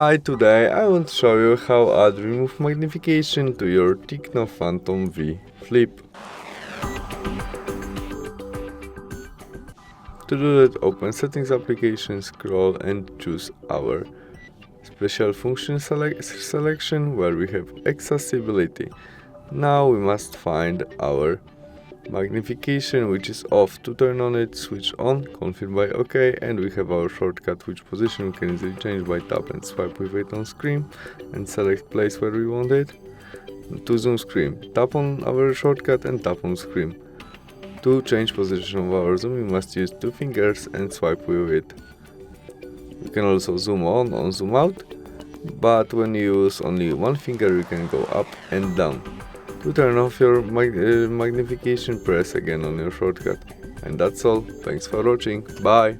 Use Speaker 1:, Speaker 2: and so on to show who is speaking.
Speaker 1: Hi, today I want to show you how add remove magnification to your TECNO Phantom V flip. To do that, open Settings application, scroll and choose our special function selection where we have accessibility. Now we must find our magnification, which is off. To turn on it, switch on, confirm by OK, and we have our shortcut, which position we can easily change by tap and swipe with it on screen and select place where we want it. To zoom screen, tap on our shortcut and tap on screen. To change position of our zoom, we must use two fingers and swipe with it. You can also zoom on or zoom out, but when you use only one finger, you can go up and down. To turn off your magnification, press again on your shortcut. And that's all. Thanks for watching. Bye!